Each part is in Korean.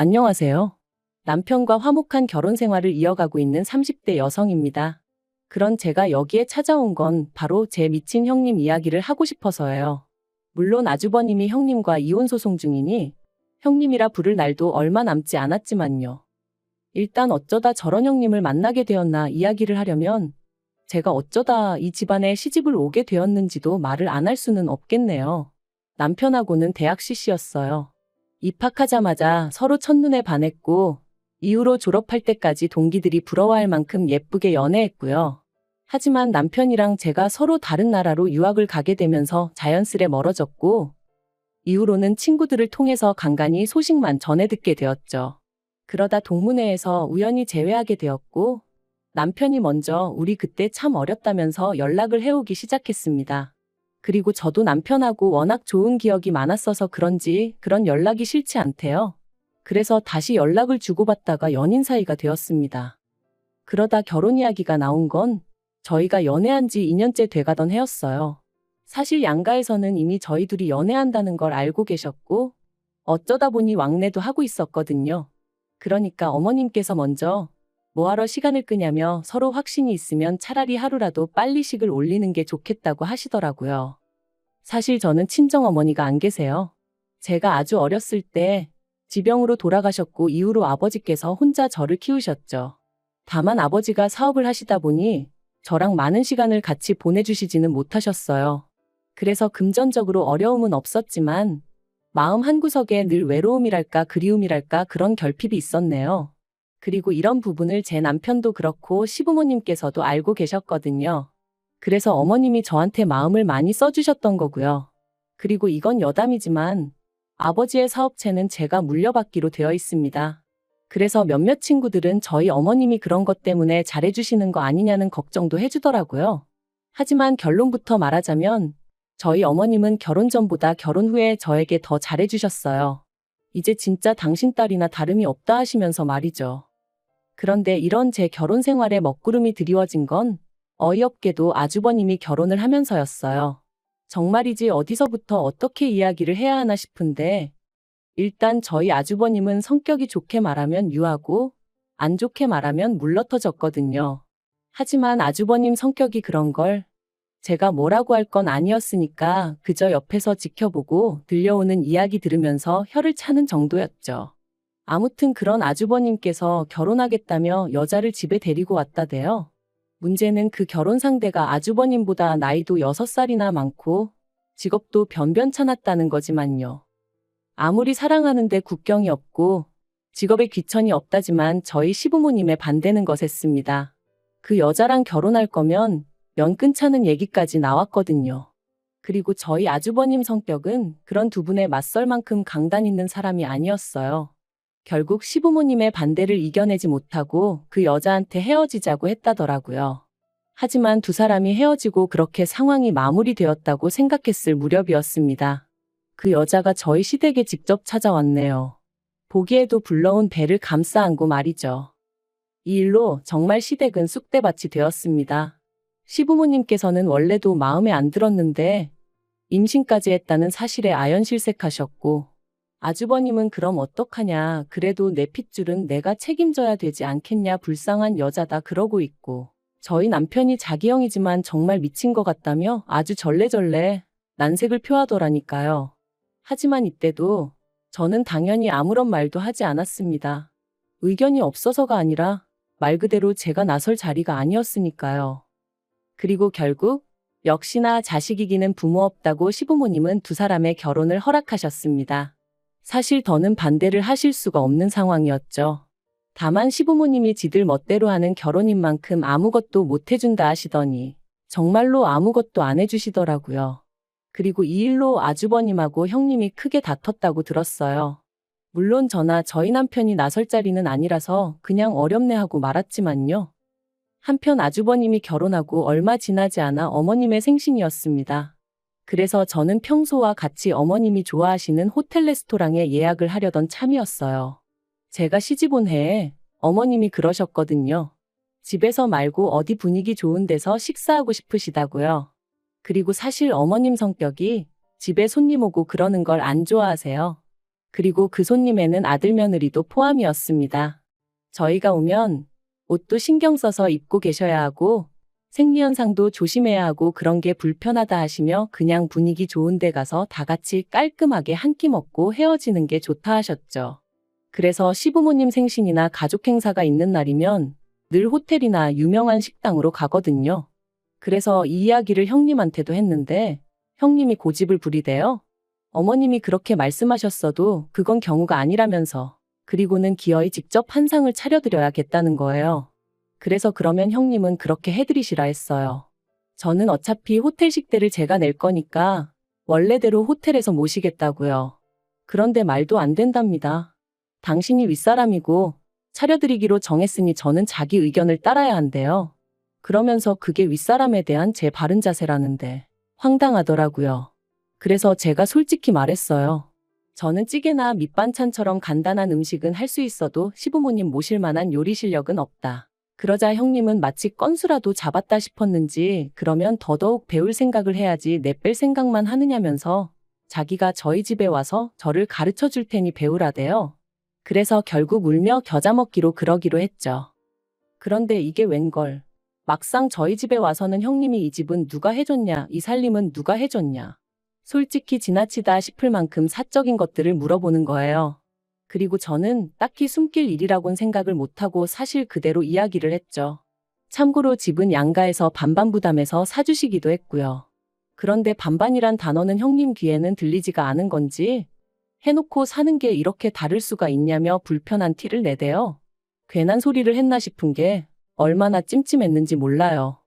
안녕하세요. 남편과 화목한 결혼 생활을 이어가고 있는 30대 여성입니다. 그런 제가 여기에 찾아온 건 바로 제 미친 형님 이야기를 하고 싶어서예요. 물론 아주버님이 형님과 이혼 소송 중이니 형님이라 부를 날도 얼마 남지 않았지만요. 일단 어쩌다 저런 형님을 만나게 되었나 이야기를 하려면 제가 어쩌다 이 집안에 시집을 오게 되었는지도 말을 안 할 수는 없겠네요. 남편하고는 대학 CC였어요. 입학하자마자 서로 첫눈에 반했고 이후로 졸업할 때까지 동기들이 부러워할 만큼 예쁘게 연애했고요. 하지만 남편이랑 제가 서로 다른 나라로 유학을 가게 되면서 자연스레 멀어졌고 이후로는 친구들을 통해서 간간히 소식만 전해 듣게 되었죠. 그러다 동문회에서 우연히 재회하게 되었고 남편이 먼저 우리 그때 참 어렸다면서 연락을 해오기 시작했습니다. 그리고 저도 남편하고 워낙 좋은 기억이 많았어서 그런지 그런 연락이 싫지 않대요. 그래서 다시 연락을 주고받다가 연인 사이가 되었습니다. 그러다 결혼 이야기가 나온 건 저희가 연애한 지 2년째 돼가던 해였어요. 사실 양가에서는 이미 저희 둘이 연애한다는 걸 알고 계셨고 어쩌다 보니 왕래도 하고 있었거든요. 그러니까 어머님께서 먼저 뭐하러 시간을 끄냐며 서로 확신이 있으면 차라리 하루라도 빨리 식을 올리는 게 좋겠다고 하시더라고요. 사실 저는 친정어머니가 안 계세요. 제가 아주 어렸을 때 지병으로 돌아가셨고 이후로 아버지께서 혼자 저를 키우셨죠. 다만 아버지가 사업을 하시다 보니 저랑 많은 시간을 같이 보내주시지는 못하셨어요. 그래서 금전적으로 어려움은 없었지만 마음 한구석에 늘 외로움이랄까 그리움이랄까 그런 결핍이 있었네요. 그리고 이런 부분을 제 남편도 그렇고 시부모님께서도 알고 계셨거든요. 그래서 어머님이 저한테 마음을 많이 써주셨던 거고요. 그리고 이건 여담이지만 아버지의 사업체는 제가 물려받기로 되어 있습니다. 그래서 몇몇 친구들은 저희 어머님이 그런 것 때문에 잘해주시는 거 아니냐는 걱정도 해주더라고요. 하지만 결론부터 말하자면 저희 어머님은 결혼 전보다 결혼 후에 저에게 더 잘해주셨어요. 이제 진짜 당신 딸이나 다름이 없다 하시면서 말이죠. 그런데 이런 제 결혼 생활에 먹구름이 드리워진 건 어이없게도 아주버님이 결혼을 하면서였어요. 정말이지 어디서부터 어떻게 이야기를 해야 하나 싶은데 일단 저희 아주버님은 성격이 좋게 말하면 유하고 안 좋게 말하면 물러터졌거든요. 하지만 아주버님 성격이 그런 걸 제가 뭐라고 할 건 아니었으니까 그저 옆에서 지켜보고 들려오는 이야기 들으면서 혀를 차는 정도였죠. 아무튼 그런 아주버님께서 결혼하겠다며 여자를 집에 데리고 왔다대요. 문제는 그 결혼 상대가 아주버님보다 나이도 6살이나 많고 직업도 변변찮았다는 거지만요. 아무리 사랑하는데 국경이 없고 직업에 귀천이 없다지만 저희 시부모님의 반대는 거셌습니다. 그 여자랑 결혼할 거면 연 끊자는 얘기까지 나왔거든요. 그리고 저희 아주버님 성격은 그런 두 분에 맞설 만큼 강단 있는 사람이 아니었어요. 결국 시부모님의 반대를 이겨내지 못하고 그 여자한테 헤어지자고 했다더라고요. 하지만 두 사람이 헤어지고 그렇게 상황이 마무리되었다고 생각했을 무렵이었습니다. 그 여자가 저희 시댁에 직접 찾아왔네요. 보기에도 불러온 배를 감싸 안고 말이죠. 이 일로 정말 시댁은 쑥대밭이 되었습니다. 시부모님께서는 원래도 마음에 안 들었는데 임신까지 했다는 사실에 아연실색하셨고 아주버님은 그럼 어떡하냐 그래도 내 핏줄은 내가 책임져야 되지 않겠냐 불쌍한 여자다 그러고 있고 저희 남편이 자기 형이지만 정말 미친 것 같다며 아주 절레절레 난색을 표하더라니까요. 하지만 이때도 저는 당연히 아무런 말도 하지 않았습니다. 의견이 없어서가 아니라 말 그대로 제가 나설 자리가 아니었으니까요. 그리고 결국 역시나 자식 이기는 부모 없다고 시부모님은 두 사람의 결혼을 허락하셨습니다. 사실 더는 반대를 하실 수가 없는 상황이었죠. 다만 시부모님이 지들 멋대로 하는 결혼인 만큼 아무것도 못 해준다 하시더니 정말로 아무것도 안 해주시더라고요. 그리고 이 일로 아주버님하고 형님이 크게 다퉜다고 들었어요. 물론 저나 저희 남편이 나설 자리는 아니라서 그냥 어렵네 하고 말았지만요. 한편 아주버님이 결혼하고 얼마 지나지 않아 어머님의 생신이었습니다. 그래서 저는 평소와 같이 어머님이 좋아하시는 호텔 레스토랑에 예약을 하려던 참이었어요. 제가 시집 온 해에 어머님이 그러셨거든요. 집에서 말고 어디 분위기 좋은 데서 식사하고 싶으시다고요. 그리고 사실 어머님 성격이 집에 손님 오고 그러는 걸 안 좋아하세요. 그리고 그 손님에는 아들 며느리도 포함이었습니다. 저희가 오면 옷도 신경 써서 입고 계셔야 하고 생리현상도 조심해야 하고 그런 게 불편하다 하시며 그냥 분위기 좋은 데 가서 다 같이 깔끔하게 한 끼 먹고 헤어지는 게 좋다 하셨죠. 그래서 시부모님 생신이나 가족 행사가 있는 날이면 늘 호텔이나 유명한 식당으로 가거든요. 그래서 이 이야기를 형님한테도 했는데 형님이 고집을 부리대요. 어머님이 그렇게 말씀하셨어도 그건 경우가 아니라면서 그리고는 기어이 직접 한상을 차려드려야겠다는 거예요. 그래서 그러면 형님은 그렇게 해드리시라 했어요. 저는 어차피 호텔 식대를 제가 낼 거니까 원래대로 호텔에서 모시겠다고요. 그런데 말도 안 된답니다. 당신이 윗사람이고 차려드리기로 정했으니 저는 자기 의견을 따라야 한대요. 그러면서 그게 윗사람에 대한 제 바른 자세라는데 황당하더라고요. 그래서 제가 솔직히 말했어요. 저는 찌개나 밑반찬처럼 간단한 음식은 할 수 있어도 시부모님 모실 만한 요리 실력은 없다. 그러자 형님은 마치 건수라도 잡았다 싶었는지 그러면 더더욱 배울 생각을 해야지 내뺄 생각만 하느냐면서 자기가 저희 집에 와서 저를 가르쳐 줄 테니 배우라대요. 그래서 결국 울며 겨자 먹기로 그러기로 했죠. 그런데 이게 웬걸. 막상 저희 집에 와서는 형님이 이 집은 누가 해줬냐, 이 살림은 누가 해줬냐. 솔직히 지나치다 싶을 만큼 사적인 것들을 물어보는 거예요. 그리고 저는 딱히 숨길 일이라곤 생각을 못하고 사실 그대로 이야기를 했죠. 참고로 집은 양가에서 반반 부담해서 사주시기도 했고요. 그런데 반반이란 단어는 형님 귀에는 들리지가 않은 건지 해놓고 사는 게 이렇게 다를 수가 있냐며 불편한 티를 내대요. 괜한 소리를 했나 싶은 게 얼마나 찜찜했는지 몰라요.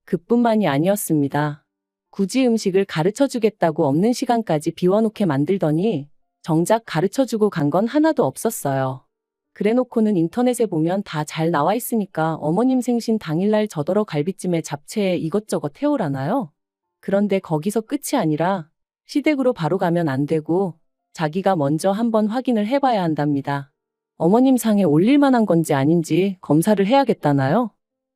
그뿐만이 아니었습니다. 굳이 음식을 가르쳐주겠다고 없는 시간까지 비워놓게 만들더니 정작 가르쳐주고 간 건 하나도 없었어요. 그래놓고는 인터넷에 보면 다 잘 나와 있으니까 어머님 생신 당일날 저더러 갈비찜에 잡채에 이것저것 해오라나요? 그런데 거기서 끝이 아니라 시댁으로 바로 가면 안 되고 자기가 먼저 한번 확인을 해봐야 한답니다. 어머님 상에 올릴 만한 건지 아닌지 검사를 해야겠다나요?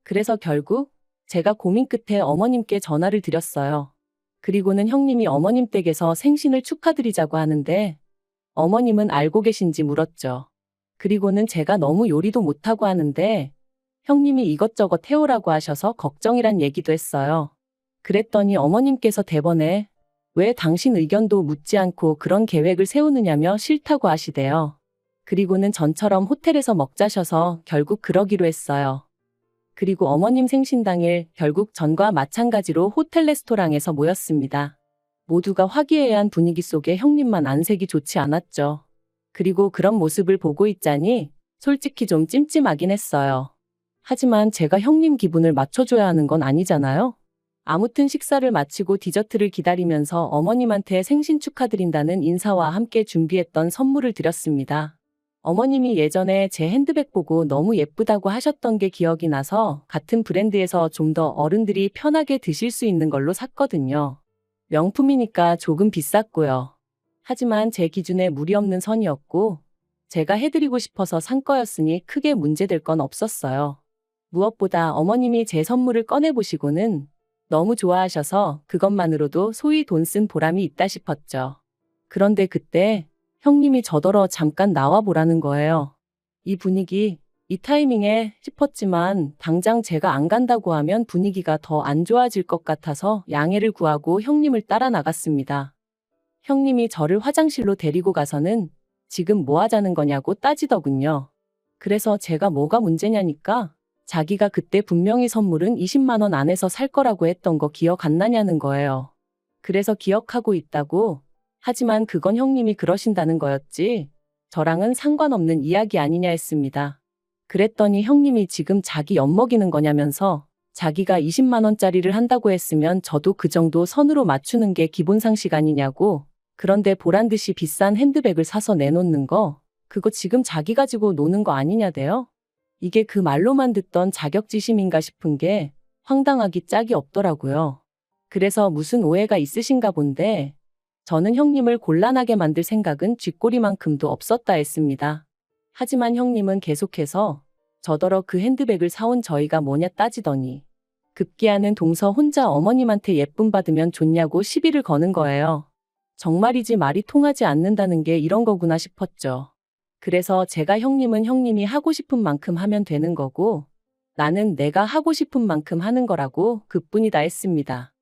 그래서 결국 제가 고민 끝에 어머님께 전화를 드렸어요. 그리고는 형님이 어머님 댁에서 생신을 축하드리자고 하는데 어머님은 알고 계신지 물었죠. 그리고는 제가 너무 요리도 못하고 하는데 형님이 이것저것 해오라고 하셔서 걱정이란 얘기도 했어요. 그랬더니 어머님께서 대번에 왜 당신 의견도 묻지 않고 그런 계획을 세우느냐며 싫다고 하시대요. 그리고는 전처럼 호텔에서 먹자셔서 결국 그러기로 했어요. 그리고 어머님 생신 당일 결국 전과 마찬가지로 호텔 레스토랑에서 모였습니다. 모두가 화기애애한 분위기 속에 형님만 안색이 좋지 않았죠. 그리고 그런 모습을 보고 있자니 솔직히 좀 찜찜하긴 했어요. 하지만 제가 형님 기분을 맞춰줘야 하는 건 아니잖아요. 아무튼 식사를 마치고 디저트를 기다리면서 어머님한테 생신 축하드린다는 인사와 함께 준비했던 선물을 드렸습니다. 어머님이 예전에 제 핸드백 보고 너무 예쁘다고 하셨던 게 기억이 나서 같은 브랜드에서 좀 더 어른들이 편하게 드실 수 있는 걸로 샀거든요. 명품이니까 조금 비쌌고요. 하지만 제 기준에 무리 없는 선이었고 제가 해드리고 싶어서 산 거였으니 크게 문제될 건 없었어요. 무엇보다 어머님이 제 선물을 꺼내보시고는 너무 좋아하셔서 그것만으로도 소위 돈 쓴 보람이 있다 싶었죠. 그런데 그때 형님이 저더러 잠깐 나와보라는 거예요. 이 분위기, 이 타이밍에 싶었지만 당장 제가 안 간다고 하면 분위기가 더 안 좋아질 것 같아서 양해를 구하고 형님을 따라 나갔습니다. 형님이 저를 화장실로 데리고 가서는 지금 뭐 하자는 거냐고 따지더군요. 그래서 제가 뭐가 문제냐니까 자기가 그때 분명히 선물은 20만 원 안에서 살 거라고 했던 거 기억 안 나냐는 거예요. 그래서 기억하고 있다고. 하지만 그건 형님이 그러신다는 거였지 저랑은 상관없는 이야기 아니냐 했습니다. 그랬더니 형님이 지금 자기 엿먹이는 거냐면서 자기가 20만 원짜리를 한다고 했으면 저도 그 정도 선으로 맞추는 게 기본 상식 아니냐고. 그런데 보란듯이 비싼 핸드백을 사서 내놓는 거 그거 지금 자기 가지고 노는 거 아니냐대요. 이게 그 말로만 듣던 자격지심인가 싶은 게 황당하기 짝이 없더라고요. 그래서 무슨 오해가 있으신가 본데 저는 형님을 곤란하게 만들 생각은 쥐꼬리만큼도 없었다 했습니다. 하지만 형님은 계속해서 저더러 그 핸드백을 사온 저희가 뭐냐 따지더니 급기야는 동서 혼자 어머님한테 예쁨 받으면 좋냐고 시비를 거는 거예요. 정말이지 말이 통하지 않는다는 게 이런 거구나 싶었죠. 그래서 제가 형님은 형님이 하고 싶은 만큼 하면 되는 거고 나는 내가 하고 싶은 만큼 하는 거라고 그뿐이다 했습니다.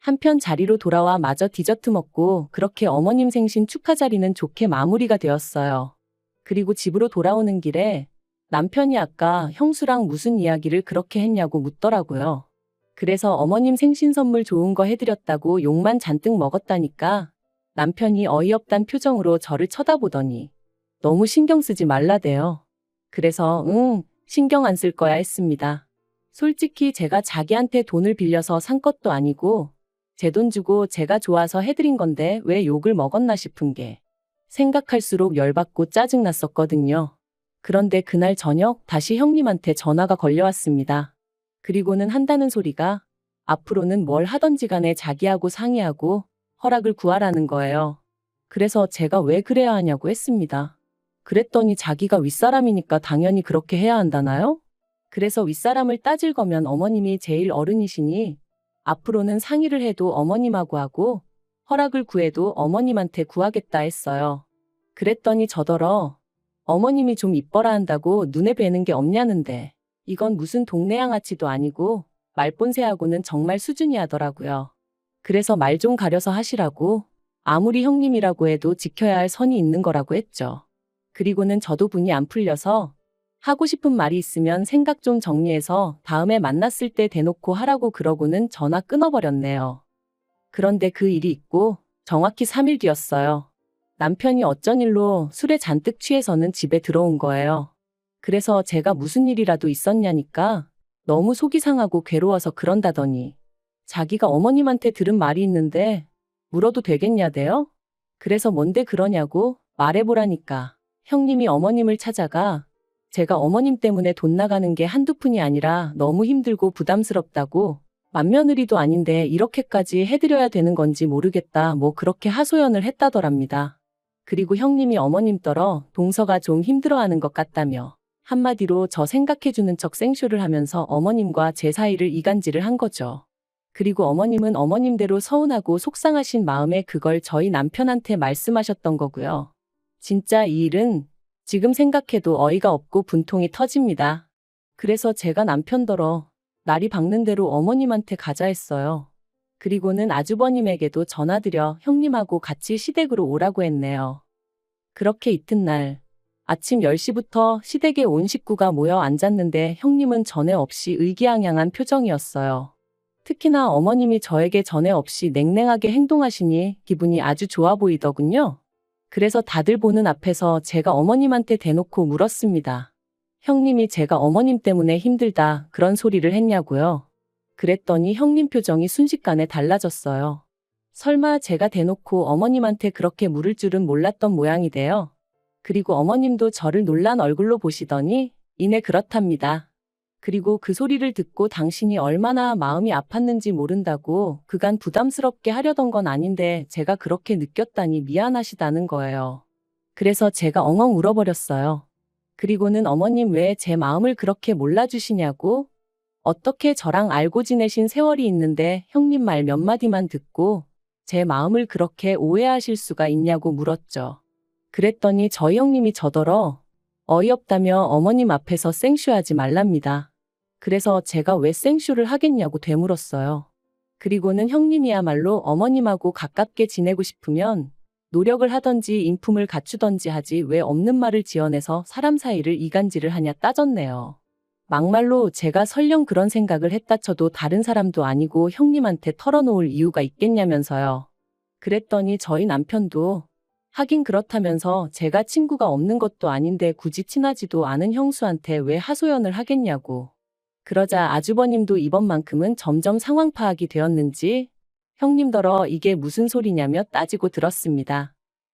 한편 자리로 돌아와 마저 디저트 먹고 그렇게 어머님 생신 축하 자리는 좋게 마무리가 되었어요. 그리고 집으로 돌아오는 길에 남편이 아까 형수랑 무슨 이야기를 그렇게 했냐고 묻더라고요. 그래서 어머님 생신 선물 좋은 거 해드렸다고 욕만 잔뜩 먹었다니까 남편이 어이없단 표정으로 저를 쳐다보더니 너무 신경 쓰지 말라대요. 그래서 신경 안 쓸 거야 했습니다. 솔직히 제가 자기한테 돈을 빌려서 산 것도 아니고 제 돈 주고 제가 좋아서 해드린 건데 왜 욕을 먹었나 싶은 게 생각할수록 열받고 짜증났었거든요. 그런데 그날 저녁 다시 형님한테 전화가 걸려왔습니다. 그리고는 한다는 소리가 앞으로는 뭘 하던지 간에 자기하고 상의하고 허락을 구하라는 거예요. 그래서 제가 왜 그래야 하냐고 했습니다. 그랬더니 자기가 윗사람이니까 당연히 그렇게 해야 한다나요? 그래서 윗사람을 따질 거면 어머님이 제일 어른이시니 앞으로는 상의를 해도 어머님하고 하고 허락을 구해도 어머님한테 구하겠다 했어요. 그랬더니 저더러 어머님이 좀 이뻐라 한다고 눈에 뵈는 게 없냐는데 이건 무슨 동네 양아치도 아니고 말본새하고는 정말 수준이 하더라고요. 그래서 말 좀 가려서 하시라고 아무리 형님이라고 해도 지켜야 할 선이 있는 거라고 했죠. 그리고는 저도 분이 안 풀려서 하고 싶은 말이 있으면 생각 좀 정리해서 다음에 만났을 때 대놓고 하라고 그러고는 전화 끊어버렸네요. 그런데 그 일이 있고 정확히 3일 뒤였어요. 남편이 어쩐 일로 술에 잔뜩 취해서는 집에 들어온 거예요. 그래서 제가 무슨 일이라도 있었냐니까 너무 속이 상하고 괴로워서 그런다더니 자기가 어머님한테 들은 말이 있는데 물어도 되겠냐대요? 그래서 뭔데 그러냐고 말해보라니까 형님이 어머님을 찾아가 제가 어머님 때문에 돈 나가는 게 한두 푼이 아니라 너무 힘들고 부담스럽다고 맏며느리도 아닌데 이렇게까지 해드려야 되는 건지 모르겠다 뭐 그렇게 하소연을 했다더랍니다. 그리고 형님이 어머님더러 동서가 좀 힘들어하는 것 같다며 한마디로 저 생각해주는 척 생쇼를 하면서 어머님과 제 사이를 이간질을 한 거죠. 그리고 어머님은 어머님대로 서운하고 속상하신 마음에 그걸 저희 남편한테 말씀하셨던 거고요. 진짜 이 일은 지금 생각해도 어이가 없고 분통이 터집니다. 그래서 제가 남편더러 날이 밝는 대로 어머님한테 가자 했어요. 그리고는 아주버님에게도 전화드려 형님하고 같이 시댁으로 오라고 했네요. 그렇게 이튿날 아침 10시부터 시댁에 온 식구가 모여 앉았는데 형님은 전에 없이 의기양양한 표정이었어요. 특히나 어머님이 저에게 전에 없이 냉랭하게 행동하시니 기분이 아주 좋아 보이더군요. 그래서 다들 보는 앞에서 제가 어머님한테 대놓고 물었습니다. 형님이 제가 어머님 때문에 힘들다 그런 소리를 했냐고요. 그랬더니 형님 표정이 순식간에 달라졌어요. 설마 제가 대놓고 어머님한테 그렇게 물을 줄은 몰랐던 모양이대요. 그리고 어머님도 저를 놀란 얼굴로 보시더니 이내 그렇답니다. 그리고 그 소리를 듣고 당신이 얼마나 마음이 아팠는지 모른다고 그간 부담스럽게 하려던 건 아닌데 제가 그렇게 느꼈다니 미안하시다는 거예요. 그래서 제가 엉엉 울어버렸어요. 그리고는 어머님 왜 제 마음을 그렇게 몰라주시냐고 어떻게 저랑 알고 지내신 세월이 있는데 형님 말 몇 마디만 듣고 제 마음을 그렇게 오해하실 수가 있냐고 물었죠. 그랬더니 저희 형님이 저더러 어이없다며 어머님 앞에서 생쇼하지 말랍니다. 그래서 제가 왜 생쇼를 하겠냐고 되물었어요. 그리고는 형님이야말로 어머님하고 가깝게 지내고 싶으면 노력을 하던지 인품을 갖추던지 하지 왜 없는 말을 지어내서 사람 사이를 이간질을 하냐 따졌네요. 막말로 제가 설령 그런 생각을 했다 쳐도 다른 사람도 아니고 형님한테 털어놓을 이유가 있겠냐면서요. 그랬더니 저희 남편도 하긴 그렇다면서 제가 친구가 없는 것도 아닌데 굳이 친하지도 않은 형수한테 왜 하소연을 하겠냐고. 그러자 아주버님도 이번만큼은 점점 상황 파악이 되었는지 형님더러 이게 무슨 소리냐며 따지고 들었습니다.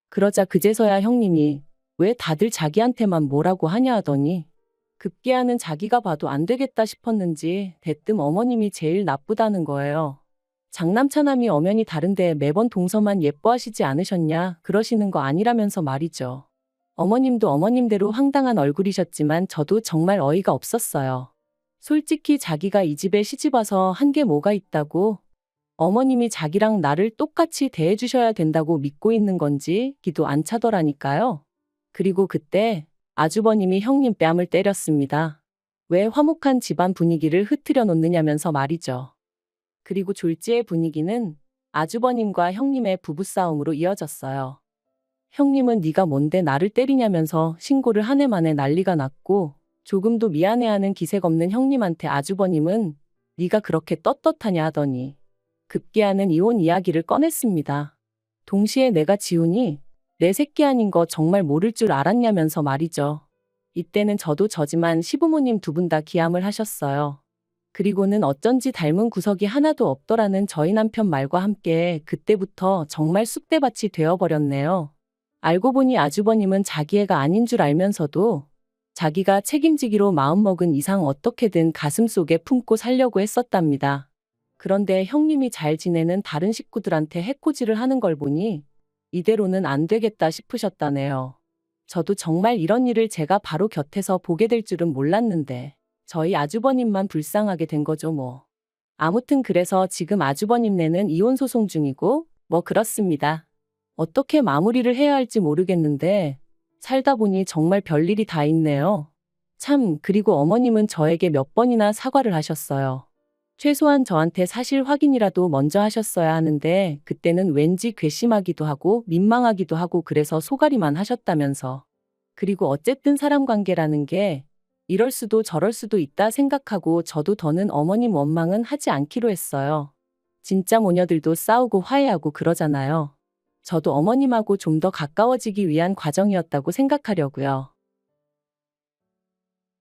그러자 그제서야 형님이 왜 다들 자기한테만 뭐라고 하냐 하더니 급기야는 자기가 봐도 안 되겠다 싶었는지 대뜸 어머님이 제일 나쁘다는 거예요. 장남차남이 엄연히 다른데 매번 동서만 예뻐하시지 않으셨냐 그러시는 거 아니라면서 말이죠. 어머님도 어머님대로 황당한 얼굴이셨지만 저도 정말 어이가 없었어요. 솔직히 자기가 이 집에 시집와서 한 게 뭐가 있다고 어머님이 자기랑 나를 똑같이 대해주셔야 된다고 믿고 있는 건지 기도 안 차더라니까요. 그리고 그때 아주버님이 형님 뺨을 때렸습니다. 왜 화목한 집안 분위기를 흐트려 놓느냐면서 말이죠. 그리고 졸지의 분위기는 아주버님과 형님의 부부싸움으로 이어졌어요. 형님은 네가 뭔데 나를 때리냐면서 신고를 한 해 만에 난리가 났고, 조금도 미안해하는 기색 없는 형님한테 아주버님은 네가 그렇게 떳떳하냐 하더니 급기야는 이혼 이야기를 꺼냈습니다. 동시에 내가 지훈이 내 새끼 아닌 거 정말 모를 줄 알았냐면서 말이죠. 이때는 저도 저지만 시부모님 두 분 다 기함을 하셨어요. 그리고는 어쩐지 닮은 구석이 하나도 없더라는 저희 남편 말과 함께 그때부터 정말 쑥대밭이 되어버렸네요. 알고 보니 아주버님은 자기 애가 아닌 줄 알면서도 자기가 책임지기로 마음먹은 이상 어떻게든 가슴속에 품고 살려고 했었답니다. 그런데 형님이 잘 지내는 다른 식구들한테 해코지를 하는 걸 보니 이대로는 안 되겠다 싶으셨다네요. 저도 정말 이런 일을 제가 바로 곁에서 보게 될 줄은 몰랐는데 저희 아주버님만 불쌍하게 된 거죠 뭐. 아무튼 그래서 지금 아주버님네는 이혼 소송 중이고 뭐 그렇습니다. 어떻게 마무리를 해야 할지 모르겠는데 살다 보니 정말 별일이 다 있네요. 참, 그리고 어머님은 저에게 몇 번이나 사과를 하셨어요. 최소한 저한테 사실 확인이라도 먼저 하셨어야 하는데 그때는 왠지 괘씸하기도 하고 민망하기도 하고 그래서 소가리만 하셨다면서. 그리고 어쨌든 사람 관계라는 게 이럴 수도 저럴 수도 있다 생각하고 저도 더는 어머님 원망은 하지 않기로 했어요. 진짜 모녀들도 싸우고 화해하고 그러잖아요. 저도 어머님하고 좀 더 가까워지기 위한 과정이었다고 생각하려고요.